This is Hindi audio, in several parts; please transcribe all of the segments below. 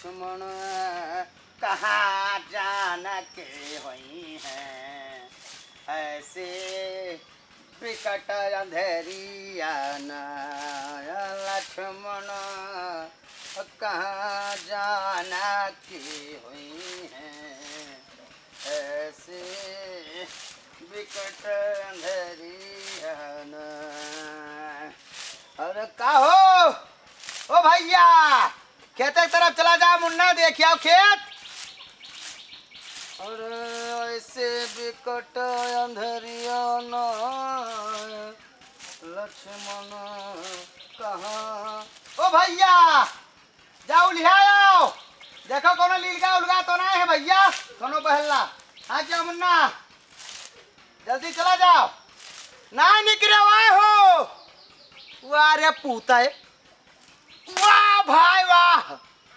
लक्ष्मण कहाँ जान के हुई हैं ऐसे विकट अंधेरिया न लक्ष्मण कहाँ जान की हुई हैं ऐसे विकट अंधेरिया न। अरे का हो ओ भैया खेत की तरफ चला जा मुन्ना देखिए आओ खेत। और ऐसे विकट अंधेरिया न लक्ष्मण कहाँ। ओ भैया जाओ लिहाओ देखो कोनो लीलगा उलगा तो नहीं है भैया कोनो बहला। हाँ जाओ मुन्ना जल्दी चला जाओ ना निकले वाह हो। वाह रे पूता है वाह भाई वाह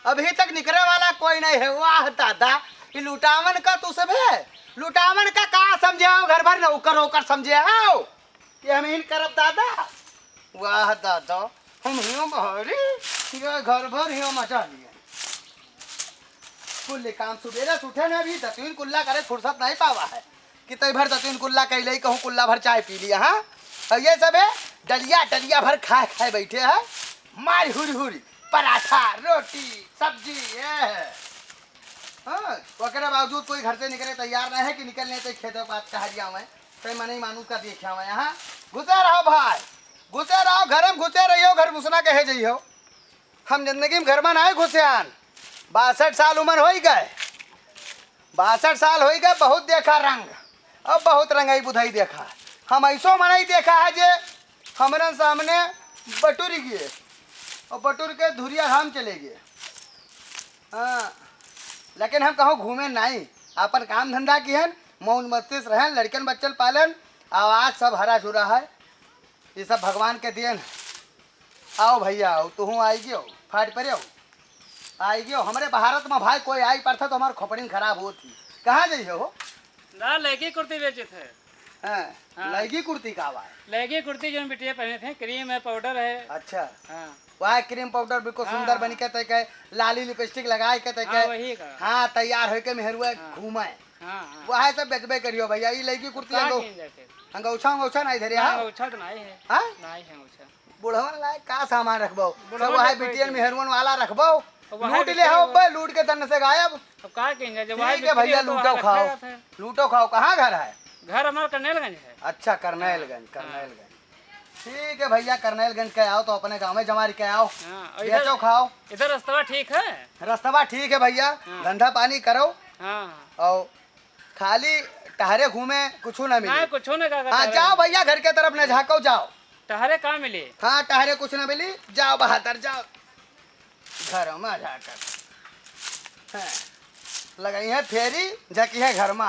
अभी तक निकले वाला कोई नहीं है। वाह दादा ये लुटावन का तू सब है लुटावन का कहा समझे हो घर भर नौकर होकर समझे हो कि हम इन करब दादा। वाह दादा हम हियो बहरी ये घर भर हियो मचा लिए कुल काम सुबेरे उठे ने अभी दतुन कुल्ला करे फुर्सत नहीं पावा है कि तई भर दतुन कुल्ला कैले कहूँ कुल्ला भर चाय पी लिया। हाँ और ये सब है डलिया डलिया भर खाए खाए बैठे है मारी हुरी हुरी पराठा रोटी सब्जी ये है। हाँ वगैरह बावजूद कोई घर से निकले तैयार नहीं है कि निकलने तो खेतों पात कहा मैं कहीं मन ही मानू का देखा मैं। यहाँ घुसे रहो भाई घुसे रहो घर में घुसे रहियो घर घुसना कहे जाइयो। हम जिंदगी में घर में ना घुसे आन 62 साल उम्र हो गए 62 साल हो गए बहुत देखा रंग अब बहुत रंगाई बुधाई देखा। हम ऐसो मन ही देखा है जे हमारे सामने बटुर गए और बटुर के धुरिया हम चले गए। हाँ लेकिन हम कहूँ घूमे नहीं अपन काम धंधा किए मौज मस्ती से रहें लड़कन बच्चन पालन आवाज सब हरा चुरा है ये सब भगवान के देन। आओ भैया आओ तुम आई गयो फाट पर आई गयो हमारे भारत में भाई कोई आई पड़ता तो हमारे खोपड़ी खराब होती। कहाँ जाइए हो ना लड़की कुर्ती बेचे थे। हाँ लड़की कुर्ती का आवाज लड़की कुर्ती जो बिटिया पहने थे क्रीम है पाउडर है। अच्छा हाँ वह क्रीम पाउडर बिल्कुल सुंदर बन के तय के लाली लिपस्टिक लगाए के तय के वही का हाँ तैयार होके मेहरुआ घूमे हाँ वह सब बेचबे करियो भैया ये लड़की कुर्ती अंगौछा अंगौछा नहीं धरे हाँ अंगूठा तो नहीं है हाँ नहीं है अंगूठा बुढ़वन लायक का सामान रखबो बुढ़वन सब वह रखबो बिटियन ही। मेहरुआ वाला रखबो वहाँ लूट ले बिटिया हो वो- बे लूट के तन से गायब। अब क्या कहेंगे जब ठीक है भैया लूटो खाओ लूटो खाओ। कहाँ घर है घर हमारा कन्नेलगंज है। अच्छा करनैलगंज करनैलगंज ठीक है भैया करनैलगंज के आओ तो अपने गाँव में जमारी के आओ हाँ और बेचो खाओ इधर रास्ता ठीक है। रास्ता ठीक है भैया हाँ। धंधा पानी करो हाँ और खाली टहरे घूमे कुछ ना मिले। कुछ नहीं का हाँ जाओ भैया घर के तरफ न झाको जाओ टहरे कहाँ मिले। हाँ टहरे कुछ ना मिली जाओ बहादुर जाओ घर में जाकर हाँ, लगाई है फेरी झकी है घर में।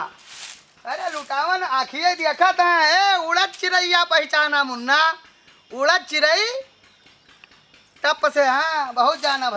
अरे लुटावन आखिए देखत है उड़द चिड़ैया पहचाना मुन्ना उड़द चिड़ई टप से हाँ बहुत जाना